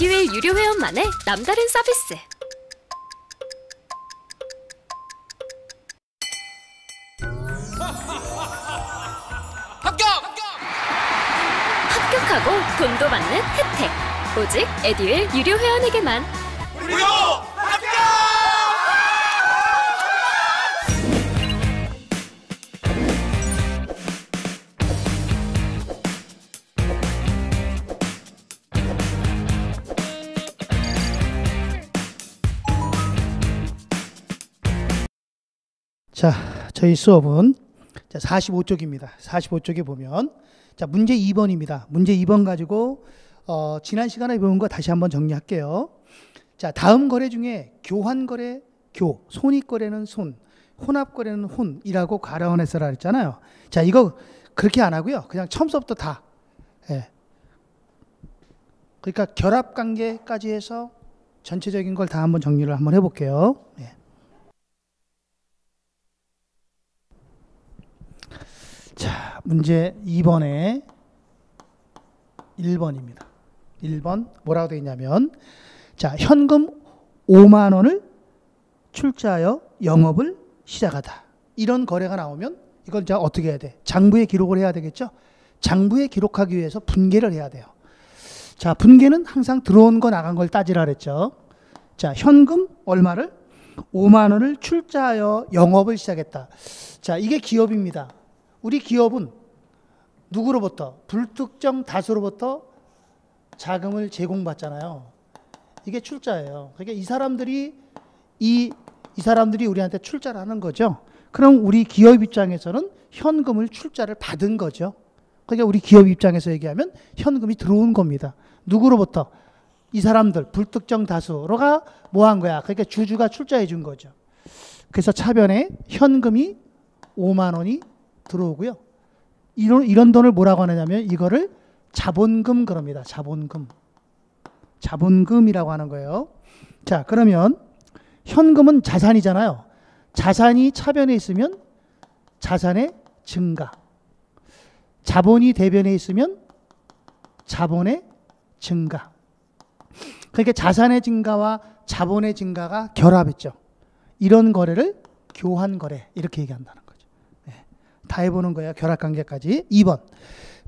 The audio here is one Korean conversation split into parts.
에듀윌 유료 회원만의 남다른 서비스. 합격하고 돈도 받는 혜택. 오직 에듀윌 유료 회원에게만. 무료 합격! 자, 저희 수업은 45쪽입니다. 45쪽에 보면 자, 문제 2번입니다. 문제 2번 가지고 지난 시간에 배운 거 다시 한번 정리할게요. 자, 다음 거래 중에 교환거래, 손익거래는 손, 혼합거래는 혼이라고 가라원에 써라 했잖아요. 자, 이거 그렇게 안 하고요. 그냥 처음부터 다. 예. 그러니까 결합관계까지 해서 전체적인 걸 다 한번 정리를 한번 해볼게요. 예. 자, 문제 2번에 1번입니다. 1번 뭐라고 되어 있냐면, 자, 현금 5만 원을 출자하여 영업을 시작하다. 이런 거래가 나오면 이걸 자 어떻게 해야 돼? 장부에 기록을 해야 되겠죠? 장부에 기록하기 위해서 분계를 해야 돼요. 자, 분계는 항상 들어온 거 나간 걸 따지라 그랬죠. 자, 현금 얼마를? 5만 원을 출자하여 영업을 시작했다. 자, 이게 기업입니다. 우리 기업은 누구로부터? 불특정 다수로부터 자금을 제공받잖아요. 이게 출자예요. 그러니까 이 사람들이 우리한테 출자를 하는 거죠. 그럼 우리 기업 입장에서는 현금을 출자를 받은 거죠. 그러니까 우리 기업 입장에서 얘기하면 현금이 들어온 겁니다. 누구로부터? 이 사람들, 불특정 다수로가 뭐 한 거야? 그러니까 주주가 출자해 준 거죠. 그래서 차변에 현금이 5만 원이 들어오고요. 이런 돈을 뭐라고 하느냐면 이거를 자본금 그럽니다. 자본금이라고 하는 거예요. 자, 그러면 현금은 자산이잖아요. 자산이 차변에 있으면 자산의 증가. 자본이 대변에 있으면 자본의 증가. 그러니까 자산의 증가와 자본의 증가가 결합했죠. 이런 거래를 교환거래 이렇게 얘기한다는 거예요. 다 해보는 거예요. 결합관계까지. 2번.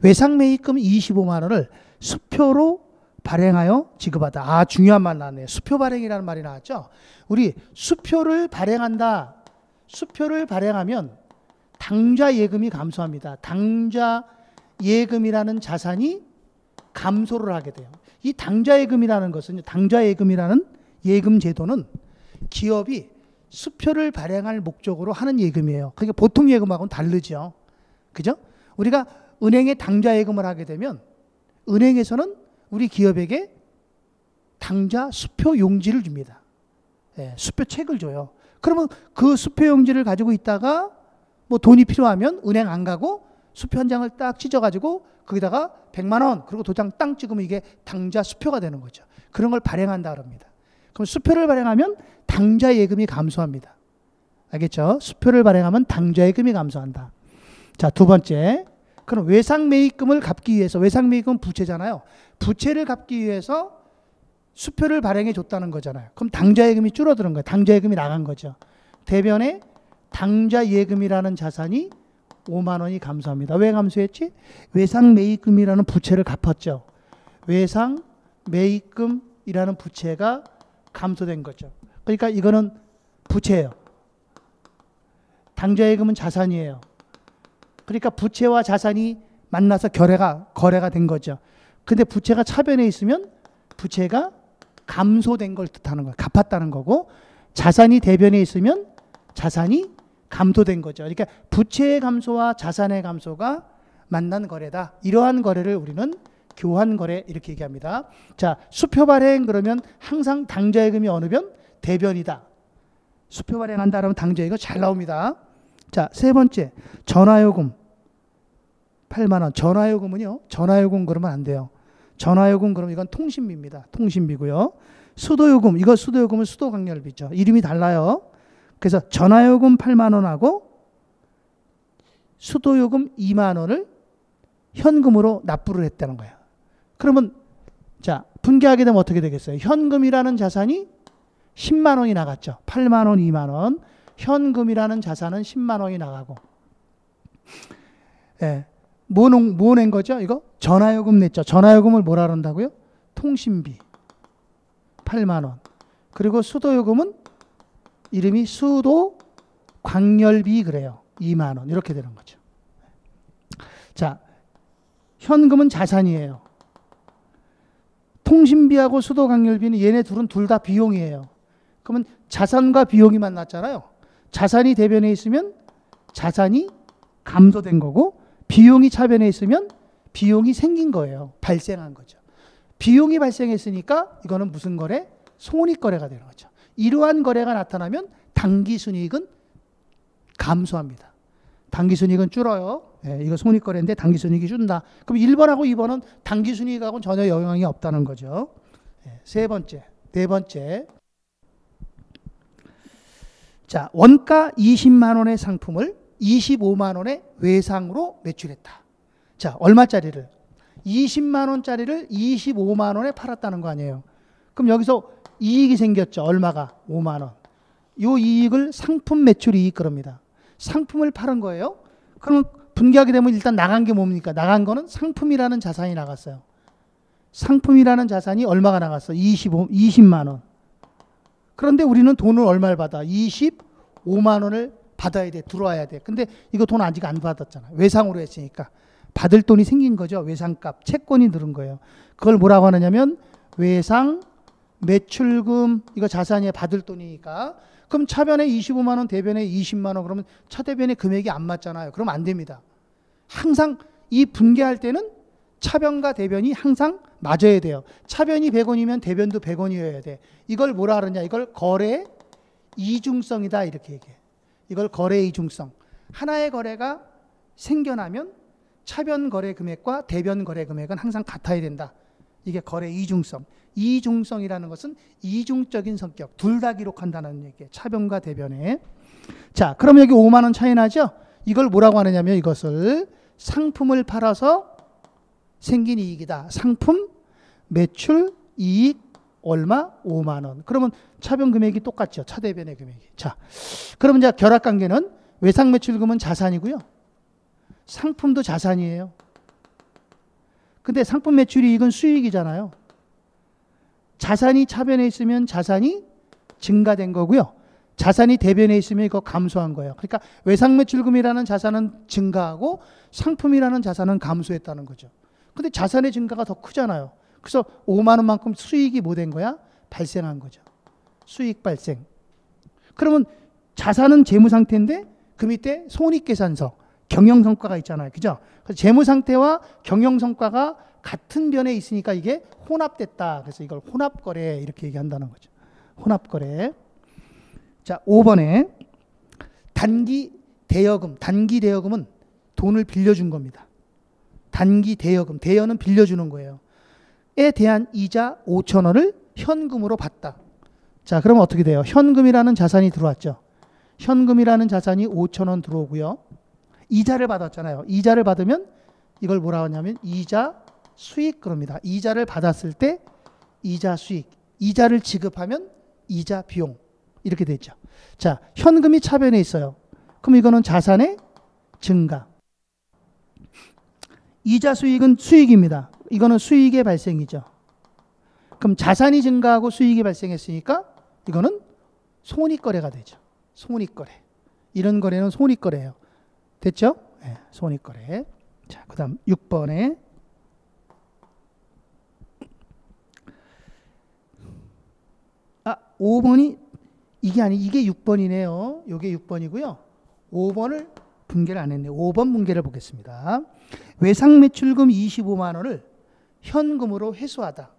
외상매입금 25만 원을 수표로 발행하여 지급하다. 아, 중요한 말 나왔네요. 수표 발행이라는 말이 나왔죠. 우리 수표를 발행한다. 수표를 발행하면 당좌 예금이 감소합니다. 당좌 예금이라는 자산이 감소를 하게 돼요. 이 당좌 예금이라는 것은, 당좌 예금이라는 예금 제도는 기업이 수표를 발행할 목적으로 하는 예금이에요. 그러니까 보통 예금하고는 다르죠. 그죠? 우리가 은행에 당좌 예금을 하게 되면 은행에서는 우리 기업에게 당좌 수표 용지를 줍니다. 예, 수표 책을 줘요. 그러면 그 수표 용지를 가지고 있다가 뭐 돈이 필요하면 은행 안 가고 수표 한 장을 딱 찢어가지고 거기다가 100만 원 그리고 도장 땅 찍으면 이게 당좌 수표가 되는 거죠. 그런 걸 발행한다 그럽니다. 그럼 수표를 발행하면 당좌 예금이 감소합니다. 알겠죠? 수표를 발행하면 당좌 예금이 감소한다. 자, 두 번째. 그럼 외상매입금을 갚기 위해서, 외상매입금은 부채잖아요. 부채를 갚기 위해서 수표를 발행해 줬다는 거잖아요. 그럼 당좌 예금이 줄어드는 거예요. 당좌 예금이 나간 거죠. 대변에 당좌 예금이라는 자산이 5만 원이 감소합니다. 왜 감소했지? 외상매입금이라는 부채를 갚았죠. 외상매입금이라는 부채가 감소된 거죠. 그러니까 이거는 부채예요. 당좌 예금은 자산이에요. 그러니까 부채와 자산이 만나서 거래가 된 거죠. 근데 부채가 차변에 있으면 부채가 감소된 걸 뜻하는 거예요. 갚았다는 거고, 자산이 대변에 있으면 자산이 감소된 거죠. 그러니까 부채의 감소와 자산의 감소가 만난 거래다. 이러한 거래를 우리는 교환거래 이렇게 얘기합니다. 자, 수표 발행 그러면 항상 당좌 예금이 어느 변? 대변이다. 수표 발행한다 그러면 당좌 예금 잘 나옵니다. 자, 세 번째. 전화요금 8만 원. 전화요금은요. 전화요금 그러면 안 돼요. 전화요금 그러면 이건 통신비입니다. 통신비고요. 수도요금, 이거 수도요금은 수도광열비죠. 이름이 달라요. 그래서 전화요금 8만 원하고 수도요금 2만 원을 현금으로 납부를 했다는 거예요. 그러면 자, 분개하게 되면 어떻게 되겠어요? 현금이라는 자산이 10만 원이 나갔죠. 8만 원, 2만 원. 현금이라는 자산은 10만 원이 나가고. 예. 뭐 낸 거죠? 이거? 전화요금 냈죠. 전화요금을 뭐라 그런다고요? 통신비. 8만 원. 그리고 수도요금은 이름이 수도 광열비 그래요. 2만 원. 이렇게 되는 거죠. 자, 현금은 자산이에요. 통신비하고 수도 광열비는 얘네 둘은 둘 다 비용이에요. 그러면 자산과 비용이 만났잖아요. 자산이 대변에 있으면 자산이 감소된 거고 비용이 차변에 있으면 비용이 생긴 거예요. 발생한 거죠. 비용이 발생했으니까 이거는 무슨 거래? 손익거래가 되는 거죠. 이러한 거래가 나타나면 당기순이익은 감소합니다. 당기순이익은 줄어요. 예, 이거 손익거래인데 당기순이익이 준다. 그럼 1번하고 2번은 당기순이익하고는 전혀 영향이 없다는 거죠. 예, 네 번째. 자, 원가 20만 원의 상품을 25만 원의 외상으로 매출했다. 자, 얼마짜리를? 20만 원짜리를 25만 원에 팔았다는 거 아니에요. 그럼 여기서 이익이 생겼죠. 얼마가? 5만 원. 이 이익을 상품 매출 이익 그럽니다. 상품을 팔은 거예요. 그러면 분개하게 되면 일단 나간 게 뭡니까? 나간 거는 상품이라는 자산이 나갔어요. 상품이라는 자산이 얼마가 나갔어? 20만 원. 그런데 우리는 돈을 얼마를 받아? 25만 원을 받아야 돼. 들어와야 돼. 근데 이거 돈 아직 안 받았잖아. 외상으로 했으니까. 받을 돈이 생긴 거죠. 외상값. 채권이 늘은 거예요. 그걸 뭐라고 하느냐면 외상, 매출금, 이거 자산이 받을 돈이니까. 그럼 차변에 25만 원, 대변에 20만 원 그러면 차대변의 금액이 안 맞잖아요. 그럼 안 됩니다. 항상 이 분개할 때는 차변과 대변이 항상 맞아야 돼요. 차변이 100원이면 대변도 100원이어야 돼. 이걸 뭐라 그러냐? 이걸 거래 이중성이다 이렇게 얘기해. 이걸 거래 이중성. 하나의 거래가 생겨나면 차변 거래 금액과 대변 거래 금액은 항상 같아야 된다. 이게 거래 이중성. 이중성이라는 것은 이중적인 성격. 둘 다 기록한다는 얘기예요. 차변과 대변에. 자, 그럼 여기 5만 원 차이 나죠? 이걸 뭐라고 하느냐면 이것을 상품을 팔아서 생긴 이익이다. 상품, 매출, 이익, 얼마? 5만 원. 그러면 차변 금액이 똑같죠. 차대변의 금액이. 자, 그러면 이제 결합관계는 외상 매출금은 자산이고요. 상품도 자산이에요. 근데 상품 매출 이익은 수익이잖아요. 자산이 차변에 있으면 자산이 증가된 거고요. 자산이 대변에 있으면 이거 감소한 거예요. 그러니까 외상 매출금이라는 자산은 증가하고 상품이라는 자산은 감소했다는 거죠. 근데 자산의 증가가 더 크잖아요. 그래서 5만 원만큼 수익이 뭐 된 거야? 발생한 거죠. 수익 발생. 그러면 자산은 재무 상태인데 그 밑에 손익계산서, 경영성과가 있잖아요. 그죠? 그래서 재무 상태와 경영성과가 같은 변에 있으니까 이게 혼합됐다. 그래서 이걸 혼합거래 이렇게 얘기한다는 거죠. 혼합거래. 자, 5번에 단기 대여금. 단기 대여금은 돈을 빌려준 겁니다. 단기 대여금. 대여는 빌려주는 거예요. 에 대한 이자 5천 원을 현금으로 받다. 자, 그러면 어떻게 돼요? 현금이라는 자산이 들어왔죠. 현금이라는 자산이 5천 원 들어오고요. 이자를 받았잖아요. 이자를 받으면 이걸 뭐라 하냐면 이자 수익 그럽니다. 이자를 받았을 때 이자 수익. 이자를 지급하면 이자 비용. 이렇게 되죠. 자, 현금이 차변에 있어요. 그럼 이거는 자산의 증가. 이자 수익은 수익입니다. 이거는 수익의 발생이죠. 그럼 자산이 증가하고 수익이 발생했으니까 이거는 손익거래가 되죠. 손익거래. 이런 거래는 손익거래예요. 됐죠? 네, 손익거래. 자, 그 다음 6번에 5번이 이게 6번이네요. 이게 6번이고요. 5번을 분개를 안 했네요. 5번 분개를 보겠습니다. 외상 매출금 25만 원을 현금으로 회수하다.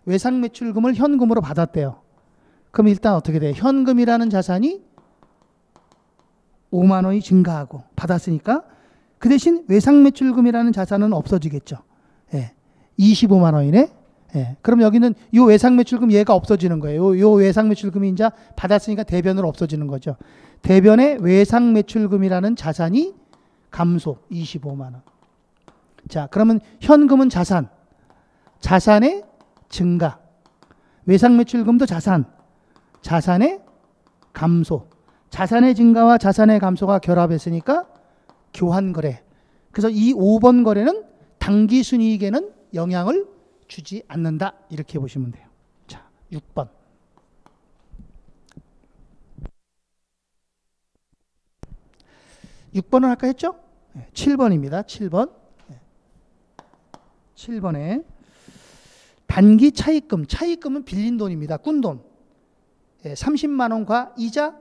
외상 매출금을 현금으로 받았대요. 그럼 일단 어떻게 돼요? 현금이라는 자산이 5만 원이 증가하고 받았으니까 그 대신 외상 매출금이라는 자산은 없어지겠죠. 예. 25만 원이네. 예. 그럼 여기는 이 외상 매출금 얘가 없어지는 거예요. 요 외상 매출금이 이제 받았으니까 대변으로 없어지는 거죠. 대변의 외상 매출금이라는 자산이 감소 25만 원. 자, 그러면 현금은 자산. 자산의 증가. 외상매출금도 자산. 자산의 감소. 자산의 증가와 자산의 감소가 결합했으니까 교환거래. 그래서 이 5번 거래는 당기순이익에는 영향을 주지 않는다. 이렇게 보시면 돼요. 자, 6번. 6번은 아까 했죠? 7번입니다. 7번. 7번에 단기 차입금. 차입금은 빌린 돈입니다. 꾼돈. 30만 원과 이자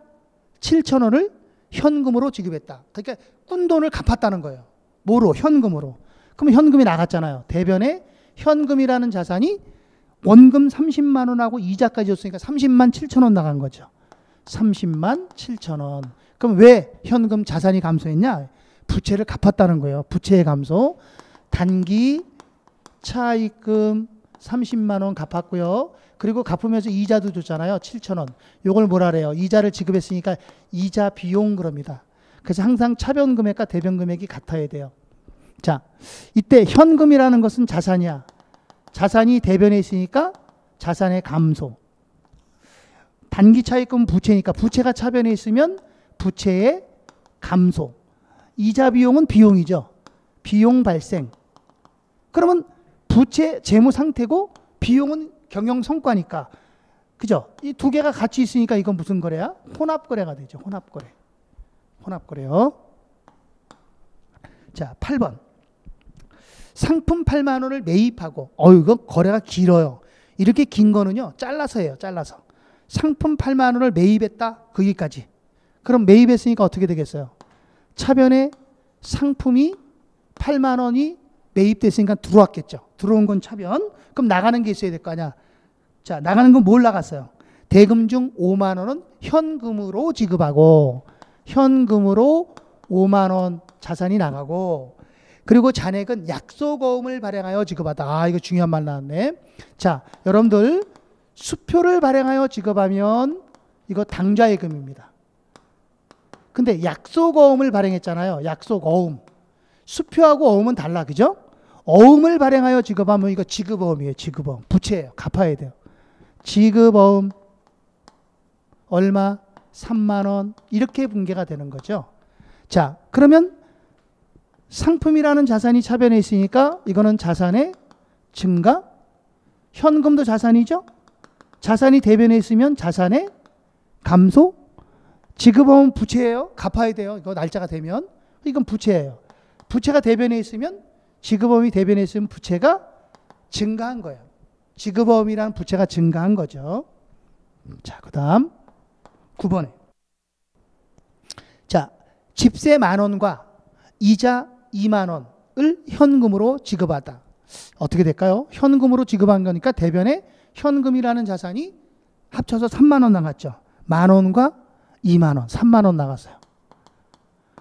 7,000원을 현금으로 지급했다. 그러니까 꾼돈을 갚았다는 거예요. 뭐로? 현금으로. 그럼 현금이 나갔잖아요. 대변에 현금이라는 자산이 원금 30만 원하고 이자까지 줬으니까 30만 7천 원 나간 거죠. 30만 7천 원. 그럼 왜 현금 자산이 감소했냐? 부채를 갚았다는 거예요. 부채의 감소. 단기 차입금 30만 원 갚았고요. 그리고 갚으면서 이자도 줬잖아요. 7천 원. 요걸 뭐라 그래요? 이자를 지급했으니까 이자 비용 그럽니다. 그래서 항상 차변 금액과 대변 금액이 같아야 돼요. 자, 이때 현금이라는 것은 자산이야. 자산이 대변에 있으니까 자산의 감소. 단기 차입금은 부채니까 부채가 차변에 있으면 부채의 감소. 이자 비용은 비용이죠. 비용 발생. 그러면 부채 재무 상태고 비용은 경영 성과니까. 그죠? 이 두 개가 같이 있으니까 이건 무슨 거래야? 혼합 거래가 되죠. 혼합 거래. 혼합 거래요. 자, 8번. 상품 8만 원을 매입하고, 이거 거래가 길어요. 이렇게 긴 거는요, 잘라서 해요, 잘라서. 상품 8만 원을 매입했다, 거기까지. 그럼 매입했으니까 어떻게 되겠어요? 차변에 상품이 8만 원이 매입됐으니까 들어왔겠죠. 들어온 건 차변. 그럼 나가는 게 있어야 될 거 아니야. 자, 나가는 건 뭘 나갔어요? 대금 중 5만 원은 현금으로 지급하고, 현금으로 5만 원 자산이 나가고, 그리고 잔액은 약속어음을 발행하여 지급하다. 이거 중요한 말 나왔네. 자, 여러분들 수표를 발행하여 지급하면 이거 당좌예금입니다. 근데 약속어음을 발행했잖아요. 약속어음. 수표하고 어음은 달라. 그죠? 어음을 발행하여 지급하면 이거 지급어음이에요. 지급어음. 부채예요. 갚아야 돼요. 지급어음 얼마? 3만 원. 이렇게 분계가 되는 거죠. 자, 그러면 상품이라는 자산이 차변에 있으니까 이거는 자산의 증가. 현금도 자산이죠. 자산이 대변에 있으면 자산의 감소. 지급어음 부채예요. 갚아야 돼요. 이거 날짜가 되면. 이건 부채예요. 부채가 대변에 있으면 지급어음이 대변에 있으면 부채가 증가한 거예요. 지급어음이라는 부채가 증가한 거죠. 자, 그 다음 9번에. 자, 집세 10,000원과 이자 2만 원을 현금으로 지급하다. 어떻게 될까요? 현금으로 지급한 거니까 대변에 현금이라는 자산이 합쳐서 3만 원 나갔죠. 10,000원과 2만 원, 3만 원 나갔어요.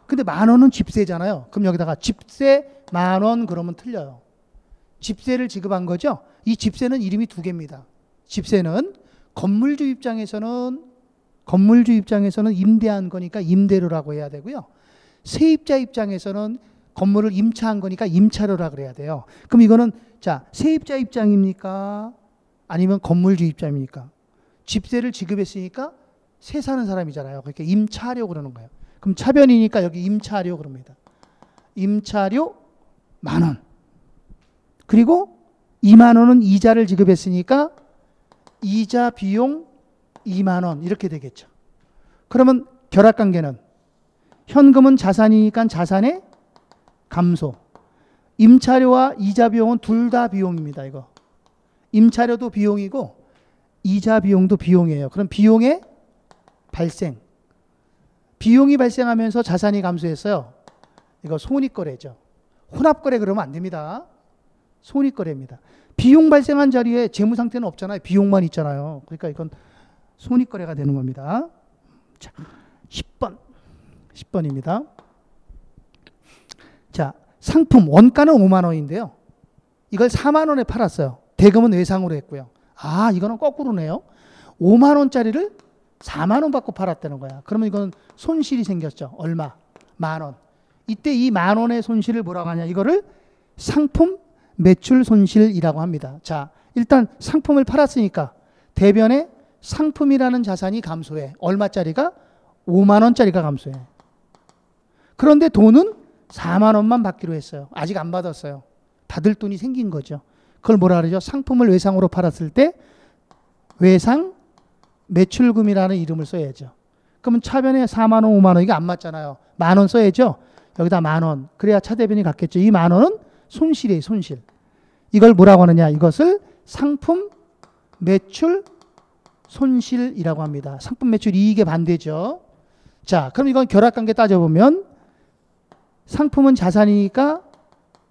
근데 10,000원은 집세잖아요. 그럼 여기다가 집세 10,000원 그러면 틀려요. 집세를 지급한 거죠. 이 집세는 이름이 두 개입니다. 집세는 건물주 입장에서는 임대한 거니까 임대료라고 해야 되고요. 세입자 입장에서는 건물을 임차한 거니까 임차료라 그래야 돼요. 그럼 이거는 자, 세입자 입장입니까? 아니면 건물주 입장입니까? 집세를 지급했으니까 세 사는 사람이잖아요. 그러니까 임차료 그러는 거예요. 그럼 차변이니까 여기 임차료 그럽니다. 임차료 10,000원. 그리고 2만 원은 이자를 지급했으니까 이자 비용 2만 원 이렇게 되겠죠. 그러면 결합관계는 현금은 자산이니까 자산의 감소. 임차료와 이자 비용은 둘 다 비용입니다. 이거. 임차료도 비용이고 이자 비용도 비용이에요. 그럼 비용의 발생. 비용이 발생하면서 자산이 감소했어요. 이거 손익거래죠. 혼합거래 그러면 안 됩니다. 손익거래입니다. 비용 발생한 자리에 재무상태는 없잖아요. 비용만 있잖아요. 그러니까 이건 손익거래가 되는 겁니다. 자, 10번입니다. 자, 상품 원가는 5만 원인데요. 이걸 4만 원에 팔았어요. 대금은 외상으로 했고요. 이거는 거꾸로네요. 5만 원짜리를 4만 원 받고 팔았다는 거야. 그러면 이건 손실이 생겼죠. 얼마? 10,000원. 이때 이 10,000원의 손실을 뭐라고 하냐? 이거를 상품 매출 손실이라고 합니다. 자, 일단 상품을 팔았으니까 대변에 상품이라는 자산이 감소해. 얼마짜리가? 5만 원짜리가 감소해. 그런데 돈은 4만 원만 받기로 했어요. 아직 안 받았어요. 받을 돈이 생긴 거죠. 그걸 뭐라 그러죠? 상품을 외상으로 팔았을 때 외상 매출금이라는 이름을 써야죠. 그러면 차변에 4만 원, 5만 원 이게 안 맞잖아요. 만 원 써야죠. 여기다 만 원. 그래야 차대변이 같겠죠. 이 만 원은 손실이에요. 손실. 이걸 뭐라고 하느냐? 이것을 상품 매출 손실이라고 합니다. 상품 매출 이익의 반대죠. 자, 그럼 이건 결합관계 따져보면 상품은 자산이니까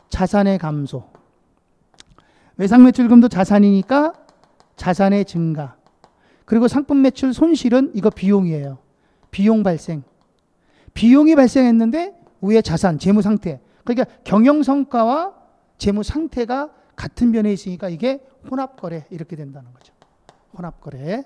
자산의 감소. 외상 매출금도 자산이니까 자산의 증가. 그리고 상품 매출 손실은 이거 비용이에요. 비용 발생. 비용이 발생했는데 위에 자산, 재무 상태. 그러니까 경영 성과와 재무 상태가 같은 변에 있으니까 이게 혼합거래 이렇게 된다는 거죠. 혼합거래.